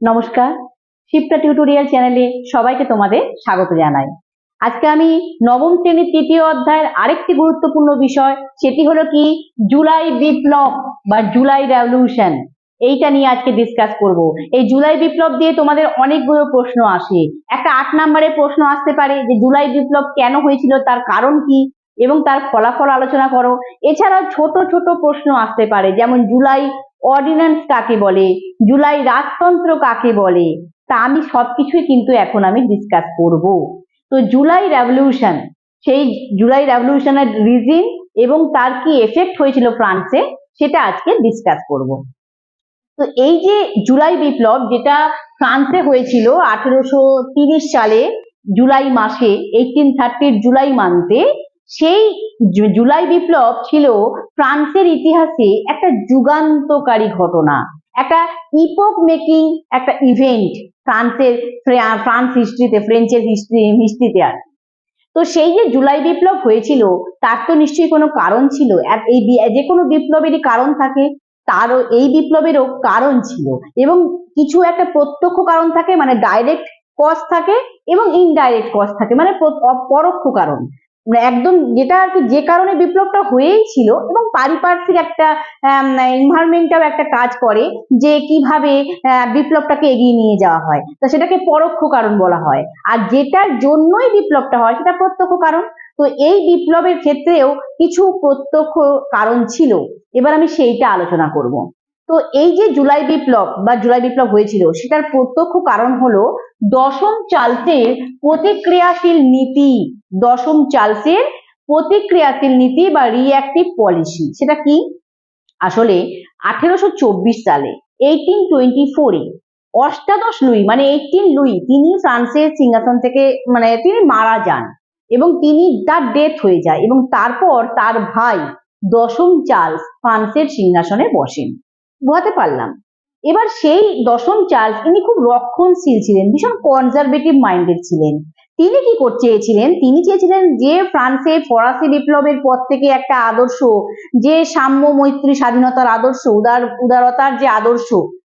নমস্কার, শিপ্রা টিউটোরিয়াল চ্যানেলে সবাইকে তোমাদের স্বাগত জানাই। আজকে আমি নবম শ্রেণীর তৃতীয় অধ্যায়ের আরেকটি গুরুত্বপূর্ণ বিষয়, সেটি হলো কি জুলাই বিপ্লব বা জুলাই রেভলিউশন। এইটা নিয়ে আজকে ডিসকাস করব। এই জুলাই বিপ্লব দিয়ে তোমাদের অনেকগুলো প্রশ্ন আসে। একটা 8 নম্বরের প্রশ্ন আসতে পারে যে জুলাই বিপ্লব কেন হয়েছিল, তার কারণ কি এবং তার ফলাফল আলোচনা করো। এছাড়াও ছোট ছোট প্রশ্ন আসতে পারে, যেমন জুলাই অর্ডিন্যান্স কাকে বলে, জুলাই রাজতন্ত্র কাকে বলে। তা আমি সবকিছুই কিন্তু এখন আমি ডিসকাস করব। তো জুলাই রেভলিউশন, সেই জুলাই রেভলিউশনের রিজন এবং তার কি এফেক্ট হয়েছিল ফ্রান্সে, সেটা আজকে ডিসকাস করব। তো এই যে জুলাই বিপ্লব, যেটা ফ্রান্সে হয়েছিল 1830 সালে জুলাই মাসে, 1830 জুলাই মান্থে, সেই জুলাই বিপ্লব ছিল ফ্রান্সের ইতিহাসে একটা যুগান্তকারী ঘটনা, একটা ইপোক মেকিং একটা ইভেন্ট ফ্রান্স হিস্ট্রিতে, ফ্রেঞ্চের হিস্ট্রিতে আর। তো সেই যে জুলাই বিপ্লব হয়েছিল তার তো নিশ্চয়ই কোনো কারণ ছিল। এই যে কোনো বিপ্লবেরই কারণ থাকে, তারও এই বিপ্লবেরও কারণ ছিল, এবং কিছু একটা প্রত্যক্ষ কারণ থাকে, মানে ডাইরেক্ট কজ থাকে, এবং ইনডাইরেক্ট কজ থাকে, মানে পরোক্ষ কারণ, মানে একদম যেটা আর কি, যে কারণে বিপ্লবটা হয়েই ছিল, এবং পারিপার্শ্বিক একটা এনভায়রনমেন্টাল একটা কাজ করে যে কিভাবে বিপ্লবটাকে এগিয়ে নিয়ে যাওয়া হয়, তো সেটাকে পরোক্ষ কারণ বলা হয়। আর যেটার জন্যই বিপ্লবটা হয় সেটা প্রত্যক্ষ কারণ। তো এই বিপ্লবের ক্ষেত্রেও কিছু প্রত্যক্ষ কারণ ছিল, এবার আমি সেইটা আলোচনা করব। তো এই যে জুলাই বিপ্লব বা জুলাই বিপ্লব হয়েছিল, সেটার প্রত্যক্ষ কারণ হলো দশম চার্লসের প্রতিক্রিয়াশীল নীতি। দশম চার্লসের প্রতিক্রিয়াশীল নীতি বা রিঅ্যাক্টিভ পলিসি। সেটা কি? আসলে 1824 সালে 1824 অষ্টাদশ লুই, মানে 18 লুই, তিনি ফ্রান্সের সিংহাসন থেকে মানে তিনি মারা যান, এবং তিনি তার ডেথ হয়ে যায়, এবং তারপর তার ভাই দশম চার্লস ফ্রান্সের সিংহাসনে বসেন। বুঝতে পারলাম? এবার সেই দশম চার্লস, তিনি খুব রক্ষণশীল ছিলেন, ভীষণ কনজারভেটিভ মাইন্ডেড ছিলেন। তিনি কি করতে চেয়েছিলেন? তিনি চেয়েছিলেন যে ফ্রান্সে ফরাসি বিপ্লবের পর থেকে একটা আদর্শ, যে সাম্য মৈত্রী স্বাধীনতার আদর্শ, উদারতার যে আদর্শ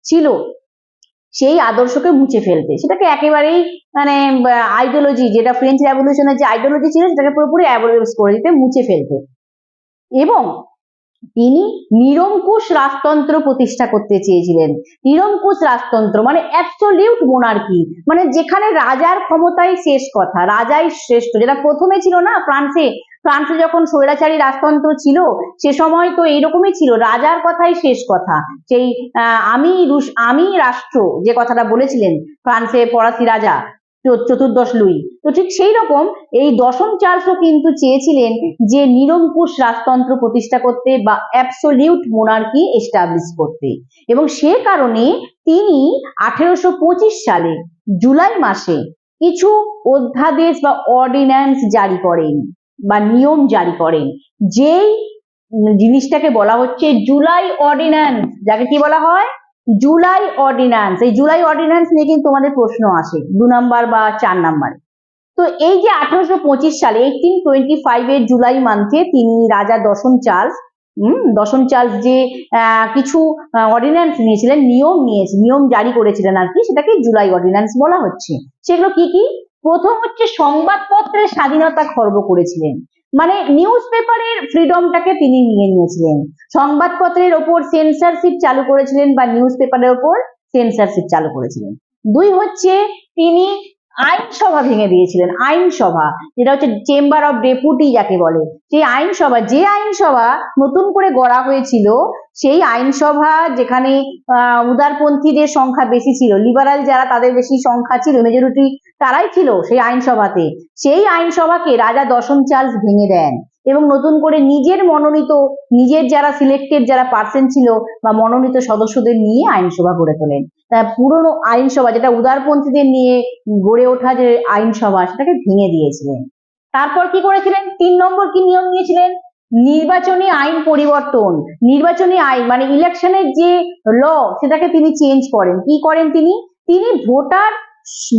ছিল, সেই আদর্শকে মুছে ফেলতে, সেটাকে একেবারেই মানে আইডিওলজি, যেটা ফ্রেঞ্চ রেভলিউশনের যে আইডিওলজি ছিল সেটাকে পুরোপুরি অ্যাবলিশ করে দিতে, মুছে ফেলতে। এবং তিনি নিরঙ্কুশ রাজতন্ত্র প্রতিষ্ঠা করতে চেয়েছিলেন। নিরঙ্কুশ রাজতন্ত্র মানে অ্যাবসলিউট মোনার্কি, মানে যেখানে রাজার ক্ষমতাই শেষ কথা, রাজাই শ্রেষ্ঠ, যেটা প্রথমে ছিল না ফ্রান্সে। ফ্রান্সে যখন স্বৈরাচারী রাজতন্ত্র ছিল সে সময় তো এইরকমই ছিল, রাজার কথাই শেষ কথা। সেই আমি রাষ্ট্র যে কথাটা বলেছিলেন ফ্রান্সে ফরাসি রাজা চতুর্দশ লুই, তো ঠিক সেই রকম এই দশম চার্লসও কিন্তু চেয়েছিলেন যে নিরঙ্কুশ রাজতন্ত্র প্রতিষ্ঠা করতে বা অ্যাবসলিউট মোনার্কি এস্টাবলিশ করতে। এবং সে কারণে তিনি 1825 সালে জুলাই মাসে কিছু অধ্যাদেশ বা অর্ডিন্যান্স জারি করেন বা নিয়ম জারি করেন, যেই জিনিসটাকে বলা হচ্ছে জুলাই অর্ডিন্যান্স, যাকে কি বলা হয়? জুলাই অর্ডিন্যান্স। এই জুলাই অর্ডিন্যান্স নিয়ে কিন্তু তোমাদের প্রশ্ন আসে 2 নাম্বার বা 4 নাম্বারে। তো এই যে 1825 সালে 1825 এর জুলাই মান্থে তিনি রাজা দশম চার্লস যে কিছু অর্ডিন্যান্স নিয়েছিলেন, নিয়ম জারি করেছিলেন আর কি, সেটাকে জুলাই অর্ডিন্যান্স বলা হচ্ছে। সেগুলো কি কি? প্রথম হচ্ছে সংবাদপত্রের স্বাধীনতা খর্ব করেছিলেন, মানে নিউজ পেপারের ফ্রিডমটাকে তিনি নিয়ে নিয়েছিলেন। সংবাদপত্রের ওপর সেন্সরশিপ চালু করেছিলেন বা নিউজ পেপারের ওপর সেন্সরশিপ চালু করেছিলেন। 2 হচ্ছে তিনি আইনসভা ভেঙে দিয়েছিলেন। আইনসভা, যেটা হচ্ছে চেম্বার অফ ডেপুটি যাকে বলে, সেই আইনসভা নতুন করে গড়া হয়েছিল, সেই আইনসভা যেখানে উদারপন্থীদের সংখ্যা বেশি ছিল, লিবারাল যারা তাদের বেশি সংখ্যা ছিল, মেজরিটি তারাই ছিল সেই আইনসভাতে, সেই আইনসভাকে রাজা দশম চার্লস ভেঙে দেন, এবং নতুন করে নিজের যারা সিলেক্টেড যারা পার্সন ছিল বা মনোনীত সদস্যদের নিয়ে আইনসভা গড়ে তোলেন। পুরনো আইনসভা, যেটা উদারপন্থীদের নিয়ে গড়ে ওঠা যে আইনসভা, সেটাকে ভেঙে দিয়েছিলেন। তারপর কি করেছিলেন? 3 নম্বর কি নিয়ম নিয়েছিলেন? নির্বাচনী আইন পরিবর্তন। নির্বাচনী আইন মানে ইলেকশনের যে ল, সেটাকে তিনি চেঞ্জ করেন। কি করেন তিনি? তিনি ভোটার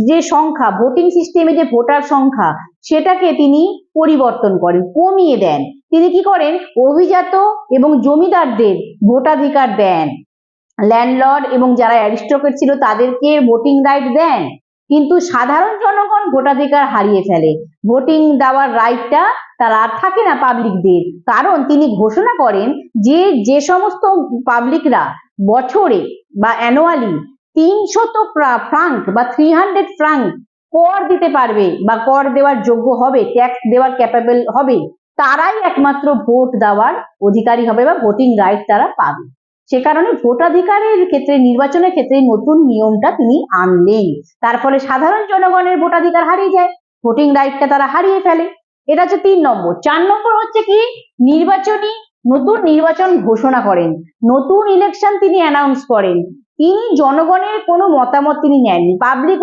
যে সংখ্যা, ভোটিং সিস্টেমে যে ভোটার সংখ্যা, সেটাকে তিনি পরিবর্তন করেন, কমিয়ে দেন। তিনি কি করেন? অভিজাত এবং জমিদারদের ভোটাধিকার দেন। ল্যান্ডলর্ড এবং যারা অ্যারিস্টোক্রেট ছিল তাদেরকে ভোটিং রাইট দেন, কিন্তু সাধারণ জনগণ ভোটাধিকার হারিয়ে ফেলে। ভোটিং দেওয়ার রাইটটা তার আর থাকে না পাবলিকদের, কারণ তিনি ঘোষণা করেন যে যে সমস্ত পাবলিকরা বছরে বা অ্যানুয়ালি 300 ফ্রাঙ্ক বা 300 ফ্রাঙ্ক কর দিতে পারবে বা কর দেওয়ার যোগ্য হবে, ট্যাক্স দেওয়ার ক্যাপাবল হবে, তারাই একমাত্র ভোট দেওয়ার অধিকারী হবে বা ভোটিং রাইট তারা পাবে। সে কারণে ভোটাধিকারের ক্ষেত্রে, নির্বাচনের ক্ষেত্রে নতুন নিয়মটা তিনি আনলেন। তার ফলে সাধারণ জনগণের ভোটাধিকার হারিয়ে যায়, ভোটিং রাইটটা তারা হারিয়ে ফেলে। এটা হচ্ছে 3 নম্বর। 4 নম্বর হচ্ছে কি, নতুন নির্বাচন ঘোষণা করেন, নতুন ইলেকশন তিনি অ্যানাউন্স করেন। তিনি জনগণের কোনো মতামত তিনি নেননি, পাবলিক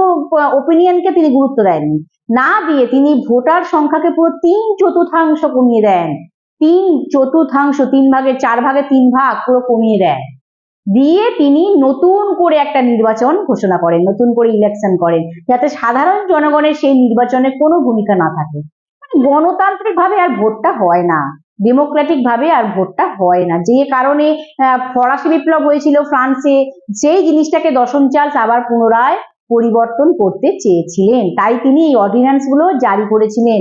ওপিনিয়নকে তিনি গুরুত্ব দেননি, না দিয়ে তিনি ভোটার সংখ্যাকে পুরো 3/4 কমিয়ে দেন। 3/4, 3 ভাগের 4 ভাগে 3 ভাগ পুরো কমিয়ে দেন, দিয়ে তিনি নতুন করে একটা নির্বাচন ঘোষণা করেন, নতুন করে ইলেকশন করেন, যাতে সাধারণ জনগণের সেই নির্বাচনে কোনো ভূমিকা না থাকে। গণতান্ত্রিক ভাবে আর ভোটটা হয় না, ডেমোক্রেটিক ভাবে আর ভোটটা হয় না, যে কারণে ফরাসি বিপ্লব হয়েছিল ফ্রান্সে, সেই জিনিসটাকে দশম চার্লস আবার পুনরায় পরিবর্তন করতে চেয়েছিলেন। তাই তিনি এই অর্ডিন্যান্স গুলো জারি করেছিলেন,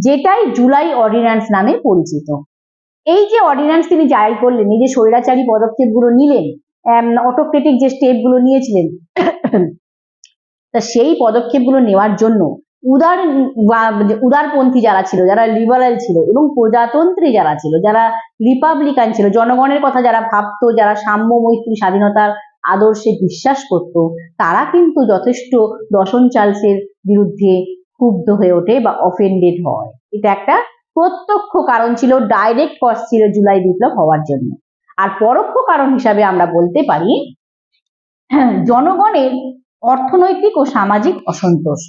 যেটাই জুলাই অর্ডিন্যান্স নামে পরিচিত। এই যে অর্ডিন্যান্স তিনি জারি করলেন, এই যে স্বৈরাচারী পদক্ষেপগুলো নিলেন, অটোক্রেটিক যে স্টেপগুলো নিয়েছিলেন, তা সেই পদক্ষেপগুলো নেওয়ার জন্য উদারপন্থী যারা ছিল, যারা লিবারাল ছিল, এবং প্রজাতন্ত্রী যারা ছিল, যারা রিপাবলিকান ছিল, জনগণের কথা যারা ভাবতো, যারা সাম্য, মৈত্রী, স্বাধীনতার আদর্শে বিশ্বাস করত, তারা কিন্তু যথেষ্ট দশম চার্লসের বিরুদ্ধে ক্ষুব্ধ হয়ে ওঠে বা অফেন্ডেড হয়। এটা একটা প্রত্যক্ষ কারণ ছিল, ডাইরেক্ট কজ ছিল জুলাই বিপ্লব হওয়ার জন্য। আর পরোক্ষ কারণ হিসাবে আমরা বলতে পারি জনগণের অর্থনৈতিক ও সামাজিক অসন্তোষ।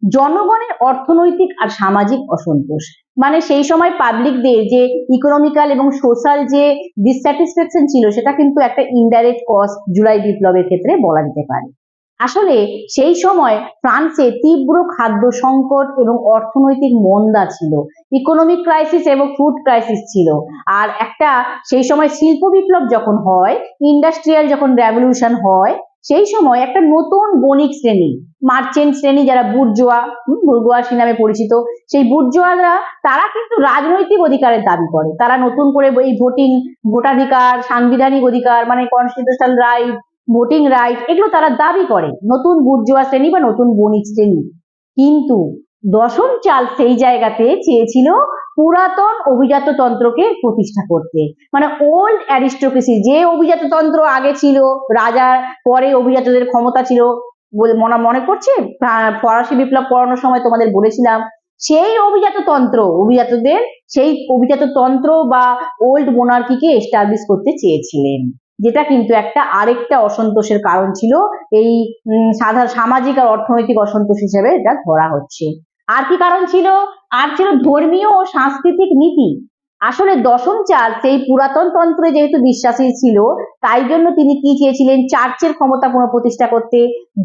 জনগণের অর্থনৈতিক আর সামাজিক অসন্তোষ মানে সেই সময় পাবলিকদের যে ইকোনমিক্যাল এবং সোশ্যাল যে ডিসস্যাটিসফ্যাকশন ছিল, সেটা কিন্তু একটা ইনডাইরেক্ট কজ জুলাই বিপ্লবের ক্ষেত্রে বলা যেতে পারে। আসলে সেই সময় ফ্রান্সে তীব্র খাদ্য সংকট এবং অর্থনৈতিক মন্দা ছিল, ইকোনমিক ক্রাইসিস এবং ফুড ক্রাইসিস ছিল। আর একটা সেই সময় শিল্প বিপ্লব যখন হয়, ইন্ডাস্ট্রিয়াল যখন রেভলিউশন হয়, সেই সময় একটা নতুন বণিক শ্রেণী, মার্চেন্ট শ্রেণী, যারা বুর্জোয়াসি নামে পরিচিত, সেই বুর্জোয়ারা তারা কিন্তু রাজনৈতিক অধিকারের দাবি করে। তারা নতুন করে এই ভোটাধিকার, সাংবিধানিক অধিকার মানে কনস্টিটিউশনাল রাইট, ভোটিং রাইট, এগুলো তারা দাবি করে, নতুন বুর্জোয়া শ্রেণী বা নতুন বণিক শ্রেণী। কিন্তু দশম চার্লস সেই জায়গাতে চেয়েছিল পুরাতন অভিজাততন্ত্রকে প্রতিষ্ঠা করতে, মানে ওল্ড অ্যারিস্টোক্রেসি, যে অভিজাততন্ত্র আগে ছিল, রাজার পরে অভিজাতদের ক্ষমতা ছিল বলে মনে করছে, ফরাসি বিপ্লব পড়ানোর সময় তোমাদের বলেছিলাম, সেই অভিজাতদের সেই অভিজাততন্ত্র বা ওল্ড মোনার্কিকে এস্টাবলিশ করতে চেয়েছিলেন, যেটা কিন্তু একটা আরেকটা অসন্তোষের কারণ ছিল, এই সাধারণ সামাজিক আর অর্থনৈতিক অসন্তোষ হিসেবে এটা ধরা হচ্ছে। আর কি কারণ ছিল? আর ছিল ধর্মীয় ও সাংস্কৃতিক নীতি। আসলে দশম চার্লস সেই পুরাতন তন্ত্রে যেহেতু বিশ্বাসী ছিল, তাই জন্য তিনি কি চেয়েছিলেন, চার্চের ক্ষমতা পুনঃপ্রতিষ্ঠা করতে,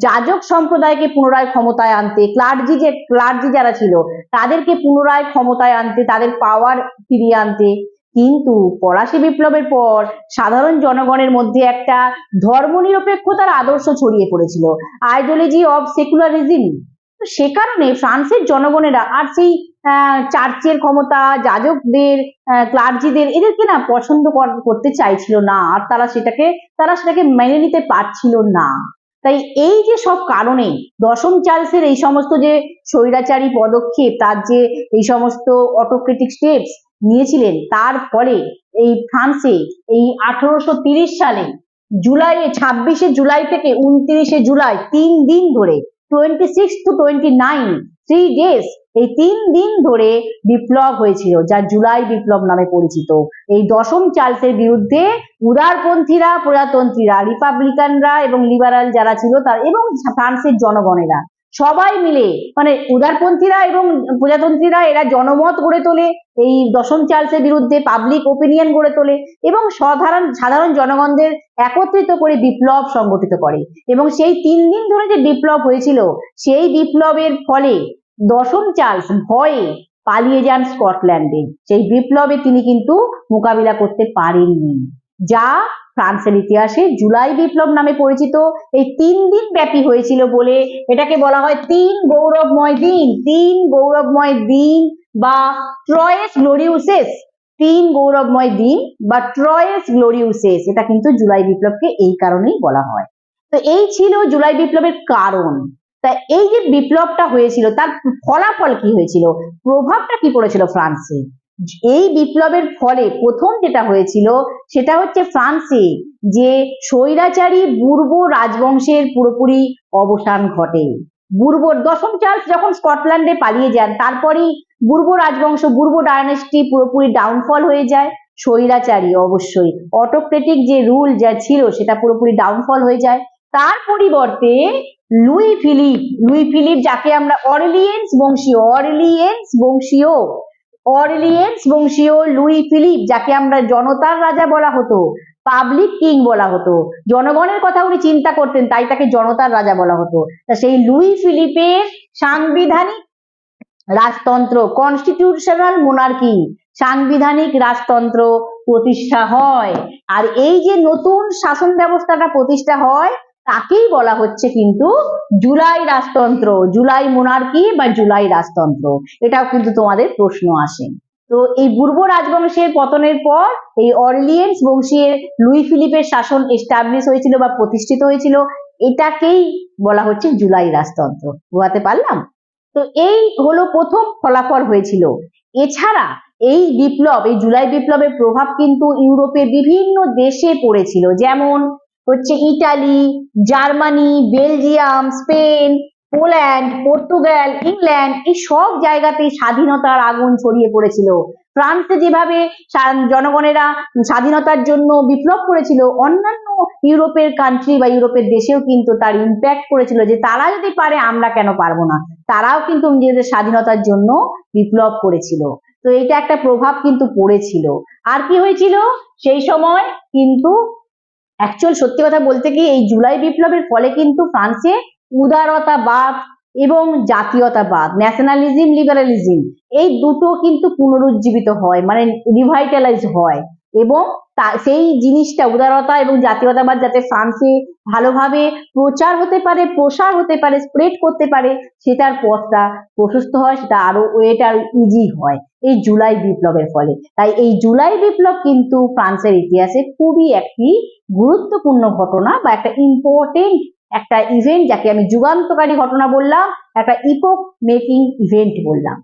যাজক সম্প্রদায়কে পুনরায় ক্ষমতায় আনতে, ক্লার্জি যারা ছিল তাদেরকে পুনরায় ক্ষমতায় আনতে, তাদের পাওয়ার ফিরিয়ে আনতে। কিন্তু ফরাসি বিপ্লবের পর সাধারণ জনগণের মধ্যে একটা ধর্মনিরপেক্ষতার আদর্শ ছড়িয়ে পড়েছিল, আইডিওলজি অফ সেকুলারিজম। সে কারণে ফ্রান্সের জনগণেরা আর সেই চার্চের ক্ষমতা, যাজকদের, ক্লার্জিদের, এদেরকে না পছন্দ করতে চাইছিল না, আর তারা সেটাকে মেনে নিতে পারছিল না। তাই এই যে সব কারণে দশম চার্লসের এই সমস্ত যে স্বৈরাচারী পদক্ষেপ, তার যে এই সমস্ত অটোক্রেটিক স্টেপস নিয়েছিলেন, তার ফলে এই ফ্রান্সে এই 1830 সালে 26 জুলাই থেকে 29 জুলাই 3 দিন ধরে, 26 to 29, 3 days, এই 3 দিন ধরে বিপ্লব হয়েছিল, যা জুলাই বিপ্লব নামে পরিচিত। এই দশম চার্লসের বিরুদ্ধে উদারপন্থীরা, প্রজাতন্ত্রীরা, রিপাবলিকানরা এবং লিবারাল যারা ছিল তার এবং ফ্রান্সের জনগণেরা সবাই মিলে, মানে উদারপন্থীরা এবং প্রজাতন্ত্রীরা, এরা জনমত গড়ে তোলে, এই দশম চার্লসের বিরুদ্ধে পাবলিক ওপিনিয়ন গড়ে তোলে এবং সাধারণ জনগণদের একত্রিত করে বিপ্লব সংগঠিত করে। এবং সেই 3 দিন ধরে যে বিপ্লব হয়েছিল, সেই বিপ্লবের ফলে দশম চার্লস ভয়ে পালিয়ে যান স্কটল্যান্ডে। সেই বিপ্লবে তিনি কিন্তু মোকাবিলা করতে পারেননি। যা ফ্রান্সের ইতিহাসে জুলাই বিপ্লব নামে পরিচিত। এই 3 দিন ব্যাপী হয়েছিল বলে এটাকে বলা হয় 3 গৌরবময় দিন, 3 গৌরবময় দিন বা ট্রয়েস গ্লোরিউসেস, 3 গৌরবময় দিন বা ট্রয়েস গ্লোরিউসেস, এটা কিন্তু জুলাই বিপ্লবকে এই কারণেই বলা হয়। তো এই ছিল জুলাই বিপ্লবের কারণ। তা এই যে বিপ্লবটা হয়েছিল তার ফলাফল কি হয়েছিল, প্রভাবটা কি পড়েছিল ফ্রান্সে? এই বিপ্লবের ফলে প্রথম যেটা হয়েছিল সেটা হচ্ছে ফ্রান্সে যে স্বৈরাচারী বুর্ব রাজবংশের পুরোপুরি অবসান ঘটে। দশম চার্লস যখন স্কটল্যান্ডে পালিয়ে যান তারপরেই বুর্ব রাজবংশ, বুর্ব ডায়নেস্টি পুরোপুরি ডাউনফল হয়ে যায়। স্বৈরাচারী অবশ্যই অটোক্রেটিক যে রুল যা ছিল সেটা পুরোপুরি ডাউনফল হয়ে যায়। তার পরিবর্তে লুই ফিলিপ যাকে আমরা অর্লিয়েন্স বংশীয় লুই ফিলিপ, যাকে আমরা জনতার রাজা বলা হতো, পাবলিক কিং বলা হতো, জনগণের কথা উনি চিন্তা করতেন তাই তাকে জনতার রাজা বলা হতো। তা সেই লুই ফিলিপের সাংবিধানিক রাজতন্ত্র, কনস্টিটিউশনাল মোনার্কি, সাংবিধানিক রাজতন্ত্র প্রতিষ্ঠা হয়। আর এই যে নতুন শাসন ব্যবস্থাটা প্রতিষ্ঠা হয় তাকেই বলা হচ্ছে কিন্তু জুলাই রাজতন্ত্র, জুলাই মোনার্কি বা জুলাই রাজতন্ত্র। এটাও কিন্তু তোমাদের প্রশ্ন আসে। তো এই বুর্ব রাজবংশের পতনের পর এই অর্লিয়েন্স বংশীয় লুই ফিলিপের শাসন এস্টাবলিশ হয়েছিল বা প্রতিষ্ঠিত হয়েছিল, এটাকেই বলা হচ্ছে জুলাই রাজতন্ত্র। বোঝাতে পারলাম? তো এই হলো প্রথম ফলাফল হয়েছিল। এছাড়া এই বিপ্লব, এই জুলাই বিপ্লবের প্রভাব কিন্তু ইউরোপের বিভিন্ন দেশে পড়েছিল, যেমন হচ্ছে Italy, Germany, Belgium, Spain, Poland, Portugal, England, এই সব জায়গাতেই স্বাধীনতার আগুন ছড়িয়ে পড়েছিল। ফ্রান্সে যেভাবে জনগণেরা স্বাধীনতার জন্য বিপ্লব করেছিল, অন্যান্য ইউরোপের কান্ট্রি বা ইউরোপের দেশেও কিন্তু তার ইম্প্যাক্ট পড়েছিল যে তারা যদি পারে আমরা কেন পারবো না, তারাও কিন্তু নিজেদের স্বাধীনতার জন্য বিপ্লব করেছিল। তো এটা একটা প্রভাব কিন্তু পড়েছিল। আর কি হয়েছিল সেই সময় কিন্তু অ্যাকচুয়াল সত্যি কথা বলতে কি এই জুলাই বিপ্লবের ফলে কিন্তু ফ্রান্সে উদারতাবাদ এবং জাতীয়তাবাদ, ন্যাশনালিজম, লিবারালিজম, এই দুটো কিন্তু পুনরুজ্জীবিত হয়, মানে রিভাইটালাইজ হয়। এবং সেই জিনিসটা উদারতা এবং জাতীয়তাবাদ যাতে ফ্রান্সে ভালোভাবে প্রচার হতে পারে, প্রসার হতে পারে, স্প্রেড করতে পারে, সেটার পথটা প্রশস্ত হয়, সেটা আরো ওয়েটা ইজি হয় এই জুলাই বিপ্লবের ফলে। তাই এই জুলাই বিপ্লব কিন্তু ফ্রান্সের ইতিহাসে খুবই একটি গুরুত্বপূর্ণ ঘটনা বা একটা ইম্পর্টেন্ট একটা ইভেন্ট, যাকে আমি যুগান্তকারী ঘটনা বললাম, একটা ইপোক মেকিং ইভেন্ট বললাম।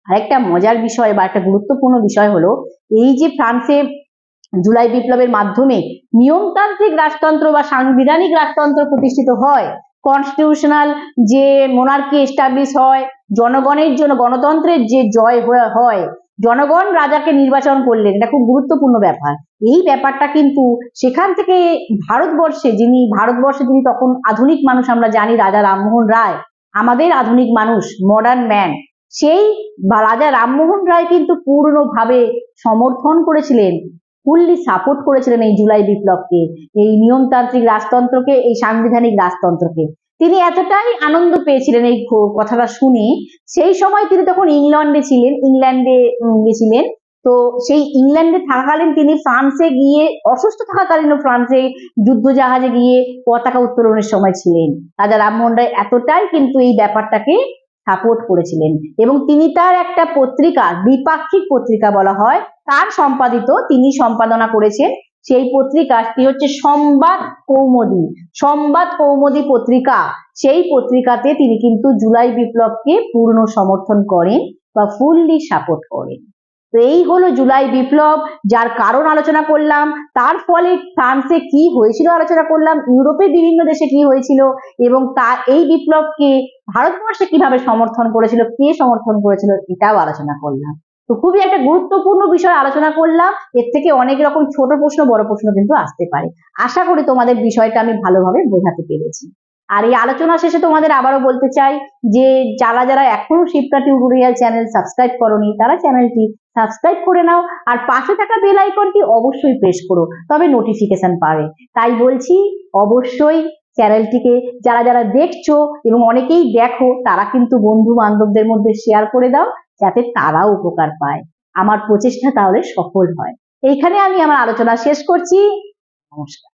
আরেকটা মজার বিষয় বা একটা গুরুত্বপূর্ণ বিষয় হলো এই যে ফ্রান্সে জুলাই বিপ্লবের মাধ্যমে নিয়মতান্ত্রিক রাজতন্ত্র বা সাংবিধানিক রাজতন্ত্র প্রতিষ্ঠিত হয়, কনস্টিটিউশনাল যে মোনার্কি এস্টাবলিশ হয়, জনগণের জন্য গণতন্ত্রের যে জয় হয়, জনগণ রাজাকে নির্বাচন করলেন, এটা খুব গুরুত্বপূর্ণ ব্যাপার। এই ব্যাপারটা কিন্তু সেখান থেকে ভারতবর্ষে যিনি তখন আধুনিক মানুষ, আমরা জানি রাজা রামমোহন রায়, আমাদের আধুনিক মানুষ, মডার্ন ম্যান, সেই রাজা রামমোহন রায় কিন্তু পূর্ণভাবে সমর্থন করেছিলেন, ফুললি সাপোর্ট করেছিলেন এই জুলাই বিপ্লবকে, এই নিয়মতান্ত্রিক রাজতন্ত্রকে, এই সাংবিধানিক রাজতন্ত্রকে। তিনি এতটাই আনন্দ পেয়েছিলেন এই কথাটা শুনে, সেই সময় তিনি তখন ইংল্যান্ডে গেছিলেন। তো সেই ইংল্যান্ডে থাকাকালীন তিনি ফ্রান্সে গিয়ে, অসুস্থ থাকাকালীন ফ্রান্সে যুদ্ধ জাহাজে গিয়ে পতাকা উত্তোলনের সময় ছিলেন। রাজা রামমোহন রায় এতটাই কিন্তু এই ব্যাপারটাকে সাপোর্ট করেছিলেন এবং তিনি তার একটা পত্রিকা, দ্বিপাক্ষিক পত্রিকা বলা হয়, তার তিনি সম্পাদনা করেছেন। সেই পত্রিকাটি হচ্ছে সংবাদ কৌমুদী পত্রিকা। সেই পত্রিকাতে তিনি কিন্তু জুলাই বিপ্লবকে পূর্ণ সমর্থন করেন বা ফুললি সাপোর্ট করেন। তো এই হলো জুলাই বিপ্লব, যার কারণ আলোচনা করলাম, তার ফলে ফ্রান্সে কি হয়েছিল আলোচনা করলাম, ইউরোপের বিভিন্ন দেশে কি হয়েছিল এবং এই বিপ্লবকে ভারতবর্ষে কিভাবে সমর্থন করেছিল, কে সমর্থন করেছিল, এটাও আলোচনা করলাম। তো খুবই একটা গুরুত্বপূর্ণ বিষয় আলোচনা করলাম। এর থেকে অনেক রকম ছোট প্রশ্ন, বড় প্রশ্ন কিন্তু আসতে পারে। আশা করি তোমাদের বিষয়টা আমি ভালোভাবে বোঝাতে পেরেছি। আর এই আলোচনা শেষে তোমাদের আবারও বলতে চাই যে যারা এখনো শিপ্রা টিউটোরিয়াল চ্যানেল সাবস্ক্রাইব করোনি, তারা চ্যানেলটি সাবস্ক্রাইব করে নাও আর পাশে থাকা বেল আইকনটি অবশ্যই প্রেস করো, তবে নোটিফিকেশন পাবে। তাই বলছি অবশ্যই চ্যানেলটিকে যারা দেখছো এবং অনেকেই দেখো, তারা কিন্তু বন্ধু বান্ধবদের মধ্যে শেয়ার করে দাও, যাতে তারাও উপকার পায়, আমার প্রচেষ্টা তাহলে সফল হয়। এইখানে আমি আমার আলোচনা শেষ করছি। নমস্কার।